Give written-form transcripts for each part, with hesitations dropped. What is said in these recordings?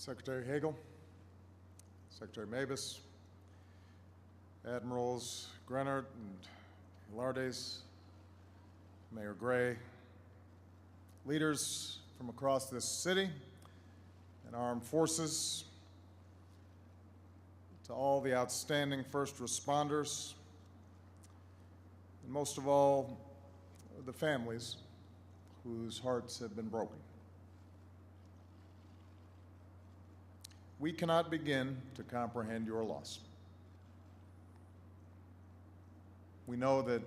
Secretary Hagel, Secretary Mabus, Admirals Grenard and Hilardes, Mayor Gray, leaders from across this city and armed forces, to all the outstanding first responders, and most of all, the families whose hearts have been broken. We cannot begin to comprehend your loss. We know that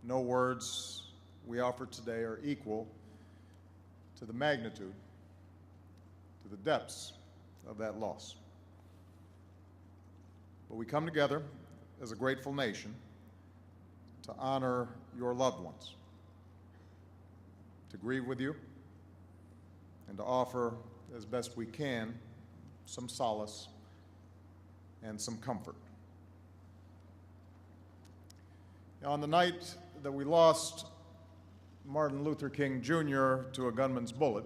no words we offer today are equal to the magnitude, to the depths of that loss. But we come together as a grateful nation to honor your loved ones, to grieve with you, and to offer, as best we can, some solace and some comfort. On the night that we lost Martin Luther King Jr. to a gunman's bullet,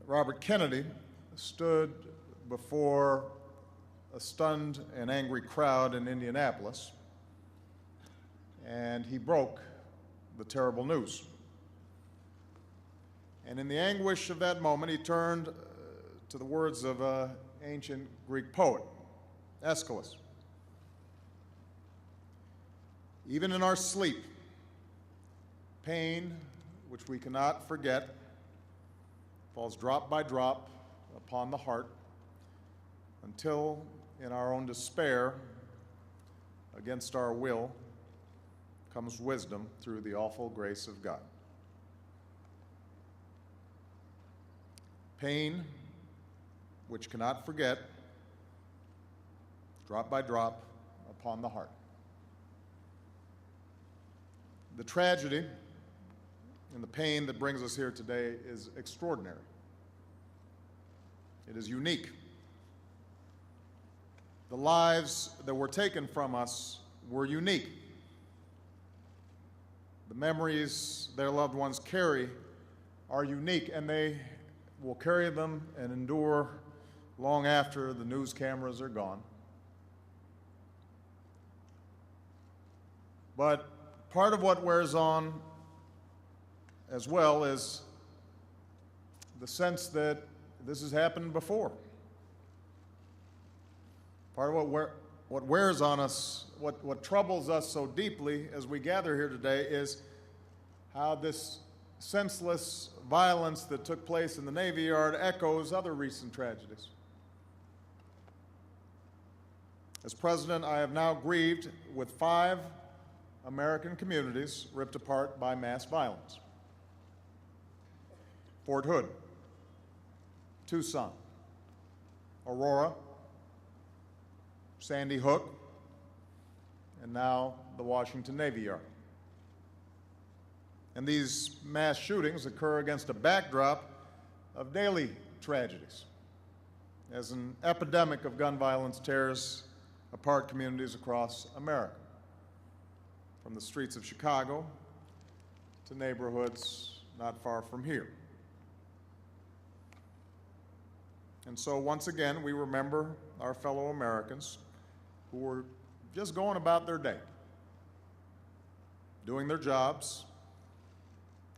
Robert Kennedy stood before a stunned and angry crowd in Indianapolis, and he broke the terrible news. And in the anguish of that moment, he turned to the words of an ancient Greek poet, Aeschylus. Even in our sleep, pain, which we cannot forget, falls drop by drop upon the heart until, in our own despair, against our will, comes wisdom through the awful grace of God. Pain, which cannot forget, drop by drop upon the heart. The tragedy and the pain that brings us here today is extraordinary. It is unique. The lives that were taken from us were unique. The memories their loved ones carry are unique, and they will carry them and endure long after the news cameras are gone. But part of what wears on as well is the sense that this has happened before. Part of what wears on us, what troubles us so deeply as we gather here today is how this senseless violence that took place in the Navy Yard echoes other recent tragedies. As president, I have now grieved with 5 American communities ripped apart by mass violence. Fort Hood, Tucson, Aurora, Sandy Hook, and now the Washington Navy Yard. And these mass shootings occur against a backdrop of daily tragedies, as an epidemic of gun violence tears apart communities across America, from the streets of Chicago to neighborhoods not far from here. And so once again, we remember our fellow Americans who were just going about their day, doing their jobs,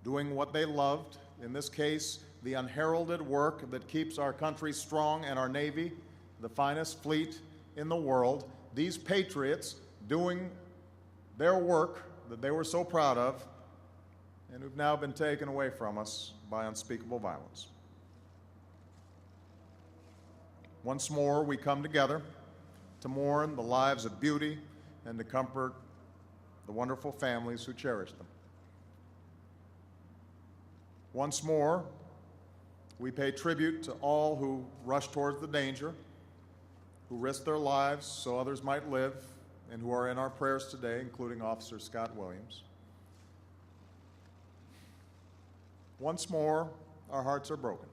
doing what they loved, in this case, the unheralded work that keeps our country strong and our Navy the finest fleet in the world. These patriots doing their work that they were so proud of and who've now been taken away from us by unspeakable violence. Once more, we come together to mourn the lives of beauty and to comfort the wonderful families who cherish them. Once more, we pay tribute to all who rush towards the danger, who risk their lives so others might live, and who are in our prayers today, including Officer Scott Williams. Once more, our hearts are broken.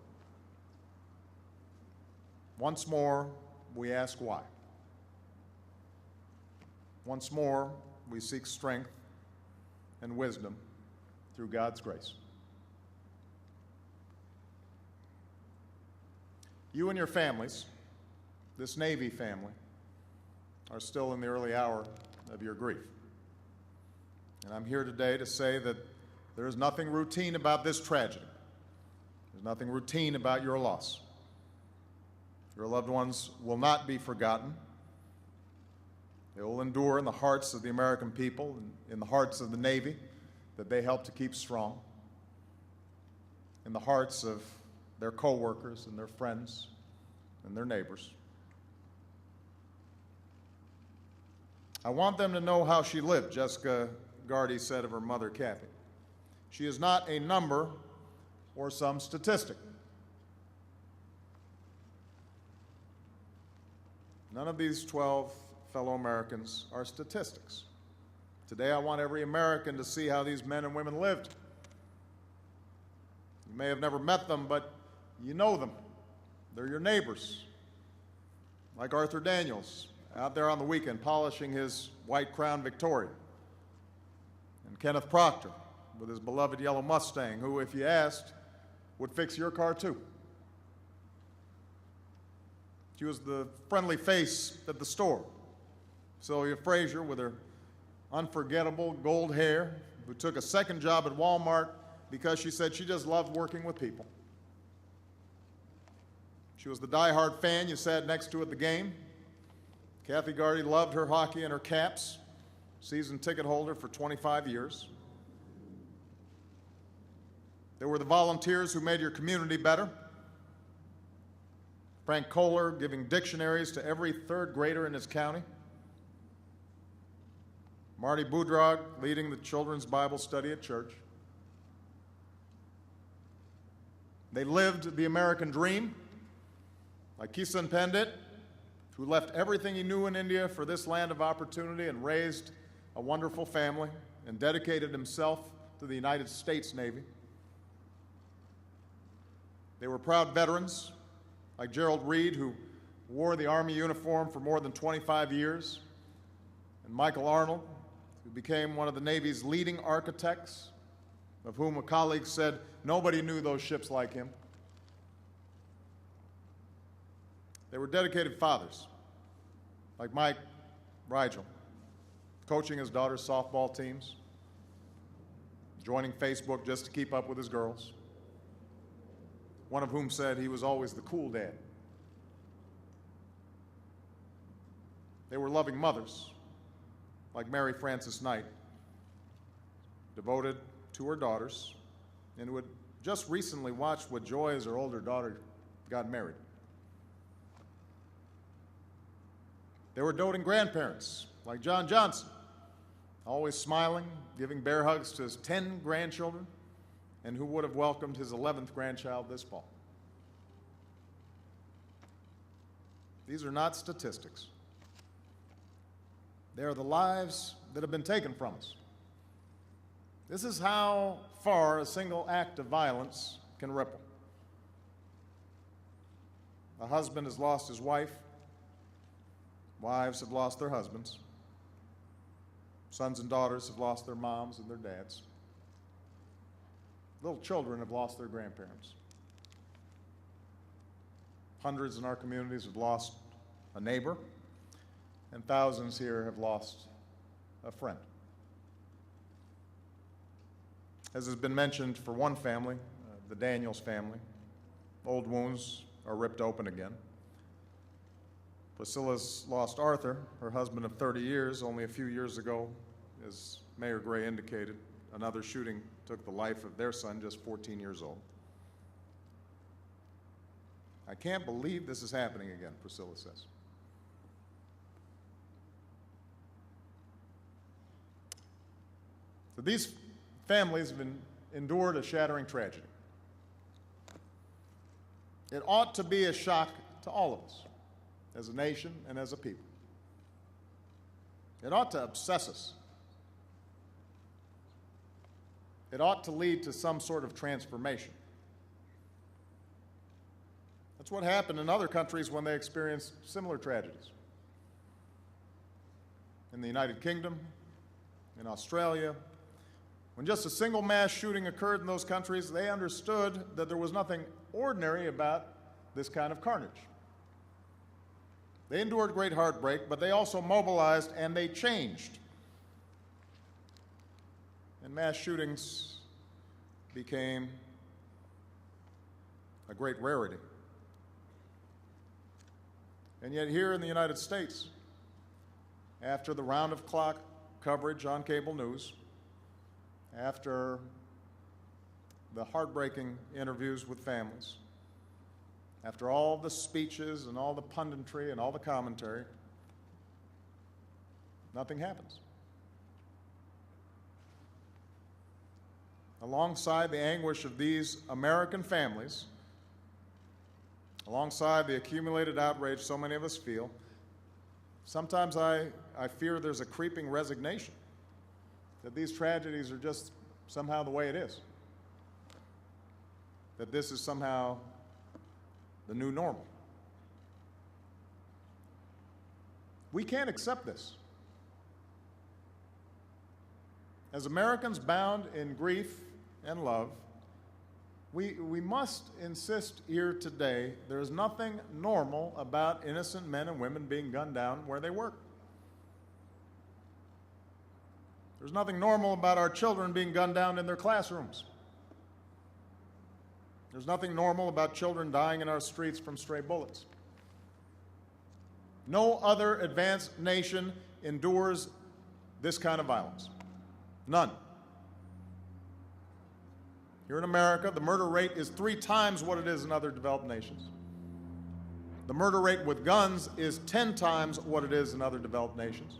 Once more, we ask why. Once more, we seek strength and wisdom through God's grace. You and your families, this Navy family, are still in the early hour of your grief. And I'm here today to say that there is nothing routine about this tragedy. There's nothing routine about your loss. Your loved ones will not be forgotten. They will endure in the hearts of the American people and in the hearts of the Navy that they helped to keep strong, in the hearts of their coworkers and their friends and their neighbors. I want them to know how she lived, Jessica Gardy said of her mother, Kathy. She is not a number or some statistic. None of these 12 fellow Americans are statistics. Today, I want every American to see how these men and women lived. You may have never met them, but you know them. They're your neighbors. Like Arthur Daniels, out there on the weekend polishing his white Crown Victoria. And Kenneth Proctor, with his beloved yellow Mustang, who, if you asked, would fix your car too. She was the friendly face at the store. Sylvia Frazier, with her unforgettable gold hair, who took a second job at Walmart because she said she just loved working with people. She was the diehard fan you sat next to at the game. Kathy Gardy loved her hockey and her Caps, season ticket holder for 25 years. There were the volunteers who made your community better. Frank Kohler giving dictionaries to every third grader in his county. Marty Boudrog leading the children's Bible study at church. They lived the American dream, like Kisan Pandit, who left everything he knew in India for this land of opportunity and raised a wonderful family and dedicated himself to the United States Navy. They were proud veterans, like Gerald Reed, who wore the Army uniform for more than 25 years, and Michael Arnold, who became one of the Navy's leading architects, of whom a colleague said nobody knew those ships like him. They were dedicated fathers, like Mike Rigel, coaching his daughter's softball teams, joining Facebook just to keep up with his girls, one of whom said he was always the cool dad. They were loving mothers, like Mary Frances Knight, devoted to her daughters, and who had just recently watched what joy as her older daughter got married. They were doting grandparents, like John Johnson, always smiling, giving bear hugs to his 10 grandchildren, and who would have welcomed his 11th grandchild this fall. These are not statistics. They are the lives that have been taken from us. This is how far a single act of violence can ripple. A husband has lost his wife. Wives have lost their husbands. Sons and daughters have lost their moms and their dads. Little children have lost their grandparents. Hundreds in our communities have lost a neighbor, and thousands here have lost a friend. As has been mentioned for one family, the Daniels family, old wounds are ripped open again. Priscilla's lost Arthur, her husband of 30 years, only a few years ago, as Mayor Gray indicated. Another shooting took the life of their son, just 14 years old. I can't believe this is happening again, Priscilla says. So these families have endured a shattering tragedy. It ought to be a shock to all of us, as a nation and as a people. It ought to obsess us. It ought to lead to some sort of transformation. That's what happened in other countries when they experienced similar tragedies. In the United Kingdom, in Australia, when just a single mass shooting occurred in those countries, they understood that there was nothing ordinary about this kind of carnage. They endured great heartbreak, but they also mobilized and they changed. And mass shootings became a great rarity. And yet here in the United States, after the round-of-clock coverage on cable news, after the heartbreaking interviews with families, after all the speeches and all the punditry and all the commentary, nothing happens. Alongside the anguish of these American families, alongside the accumulated outrage so many of us feel, sometimes I fear there's a creeping resignation that these tragedies are just somehow the way it is, that this is somehow the new normal. We can't accept this. As Americans bound in grief and love, we must insist here today there is nothing normal about innocent men and women being gunned down where they work. There's nothing normal about our children being gunned down in their classrooms. There's nothing normal about children dying in our streets from stray bullets. No other advanced nation endures this kind of violence. None. Here in America, the murder rate is 3 times what it is in other developed nations. The murder rate with guns is 10 times what it is in other developed nations.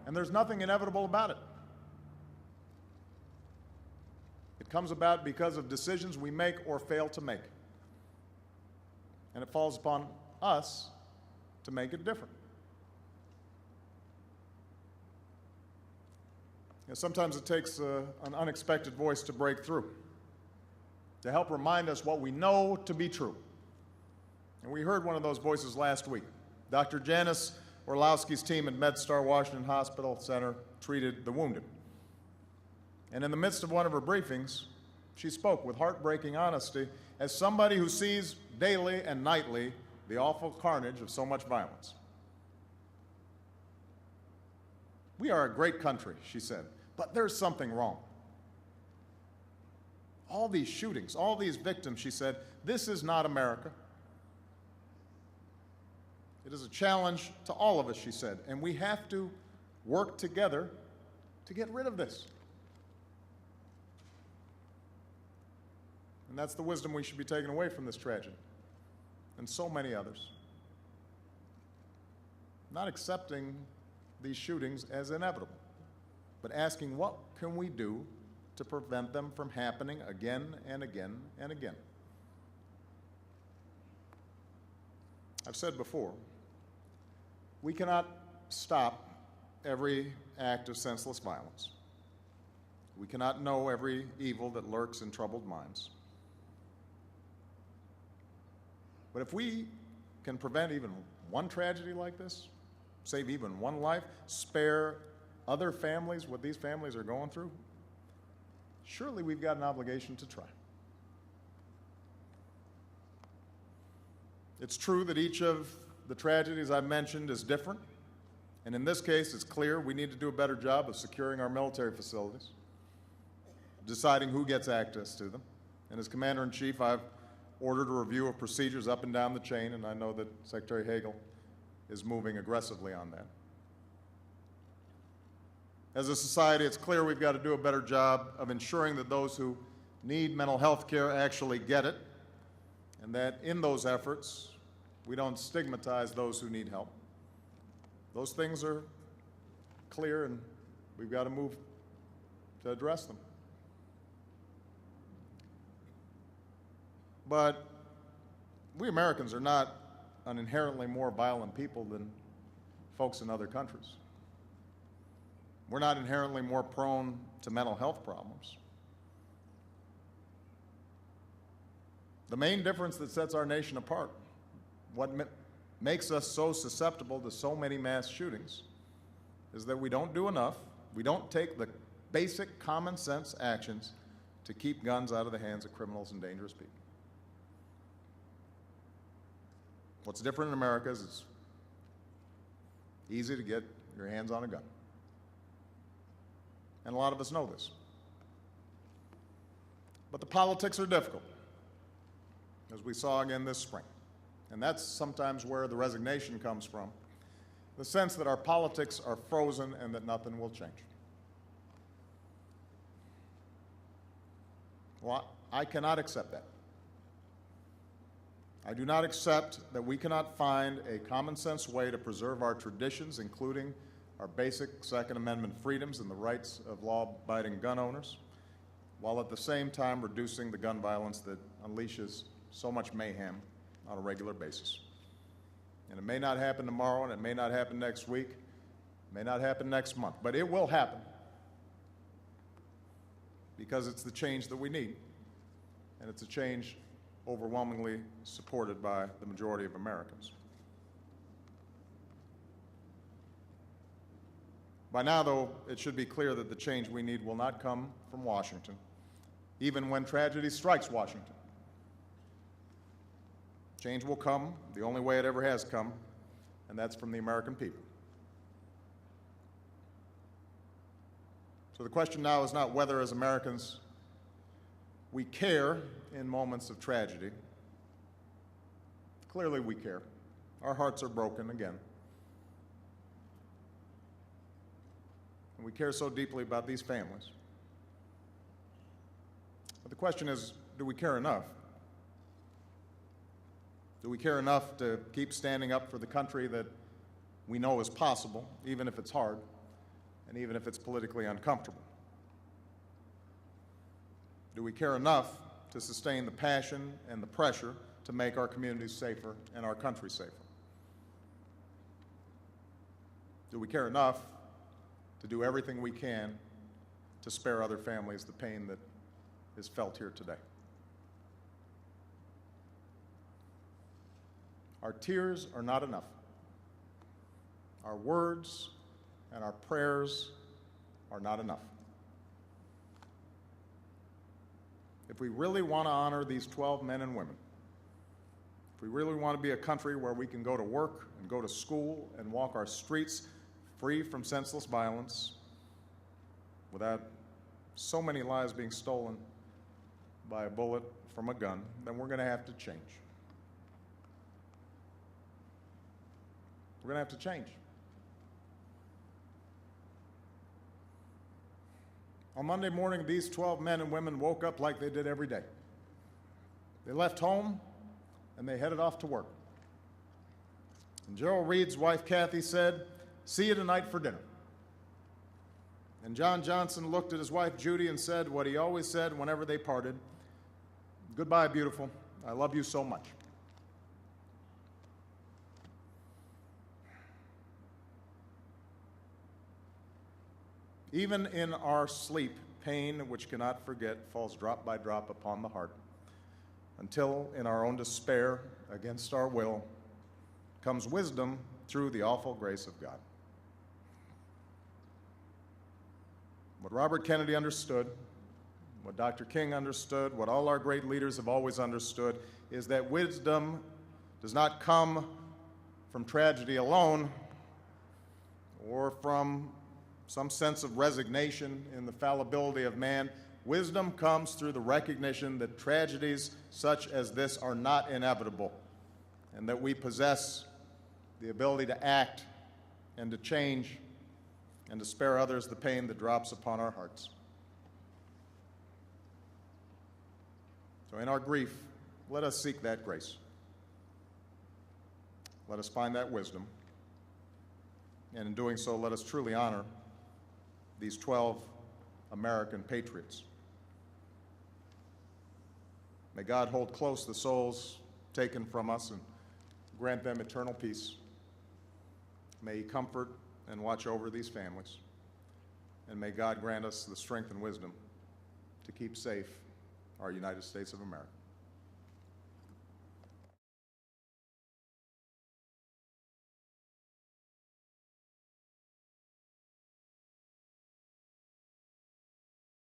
And there's nothing inevitable about it. It comes about because of decisions we make or fail to make. And it falls upon us to make it different. Sometimes it takes an unexpected voice to break through, to help remind us what we know to be true. And we heard one of those voices last week. Dr. Janice Orlowski's team at MedStar Washington Hospital Center treated the wounded. And in the midst of one of her briefings, she spoke with heartbreaking honesty as somebody who sees daily and nightly the awful carnage of so much violence. We are a great country, she said, but there's something wrong. All these shootings, all these victims, she said, this is not America. It is a challenge to all of us, she said, and we have to work together to get rid of this. And that's the wisdom we should be taking away from this tragedy, and so many others. Not accepting these shootings as inevitable, but asking what can we do to prevent them from happening again and again and again. I've said before, we cannot stop every act of senseless violence. We cannot know every evil that lurks in troubled minds. But if we can prevent even one tragedy like this, save even one life, spare other families what these families are going through, surely we've got an obligation to try. It's true that each of the tragedies I've mentioned is different, and in this case, it's clear we need to do a better job of securing our military facilities, deciding who gets access to them. And as Commander-in-Chief, I've ordered a review of procedures up and down the chain, and I know that Secretary Hagel is moving aggressively on that. As a society, it's clear we've got to do a better job of ensuring that those who need mental health care actually get it, and that in those efforts, we don't stigmatize those who need help. Those things are clear, and we've got to move to address them. But we Americans are not an inherently more violent people than folks in other countries. We're not inherently more prone to mental health problems. The main difference that sets our nation apart, what makes us so susceptible to so many mass shootings, is that we don't do enough, we don't take the basic common sense actions to keep guns out of the hands of criminals and dangerous people. What's different in America is it's easy to get your hands on a gun. And a lot of us know this. But the politics are difficult, as we saw again this spring. And that's sometimes where the resignation comes from, the sense that our politics are frozen and that nothing will change. Well, I cannot accept that. I do not accept that we cannot find a common sense way to preserve our traditions, including our basic Second Amendment freedoms and the rights of law-abiding gun owners, while at the same time reducing the gun violence that unleashes so much mayhem on a regular basis. And it may not happen tomorrow, and it may not happen next week, it may not happen next month, but it will happen because it's the change that we need, and it's a change overwhelmingly supported by the majority of Americans. By now, though, it should be clear that the change we need will not come from Washington, even when tragedy strikes Washington. Change will come the only way it ever has come, and that's from the American people. So the question now is not whether, as Americans, we care in moments of tragedy. Clearly we care. Our hearts are broken again. And we care so deeply about these families. But the question is, do we care enough? Do we care enough to keep standing up for the country that we know is possible, even if it's hard, and even if it's politically uncomfortable? Do we care enough to sustain the passion and the pressure to make our communities safer and our country safer? Do we care enough to do everything we can to spare other families the pain that is felt here today? Our tears are not enough. Our words and our prayers are not enough. If we really want to honor these 12 men and women, if we really want to be a country where we can go to work and go to school and walk our streets free from senseless violence, without so many lives being stolen by a bullet from a gun, then we're going to have to change. We're going to have to change. On Monday morning, these 12 men and women woke up like they did every day. They left home and they headed off to work. And Gerald Reed's wife, Kathy, said, "See you tonight for dinner." And John Johnson looked at his wife, Judy, and said what he always said whenever they parted: "Goodbye, beautiful. I love you so much." Even in our sleep, pain which cannot forget falls drop by drop upon the heart, until in our own despair, against our will, comes wisdom through the awful grace of God. What Robert Kennedy understood, what Dr. King understood, what all our great leaders have always understood, is that wisdom does not come from tragedy alone or from some sense of resignation in the fallibility of man. Wisdom comes through the recognition that tragedies such as this are not inevitable, and that we possess the ability to act and to change and to spare others the pain that drops upon our hearts. So in our grief, let us seek that grace. Let us find that wisdom. And in doing so, let us truly honor these 12 American patriots. May God hold close the souls taken from us and grant them eternal peace. May He comfort and watch over these families. And may God grant us the strength and wisdom to keep safe our United States of America.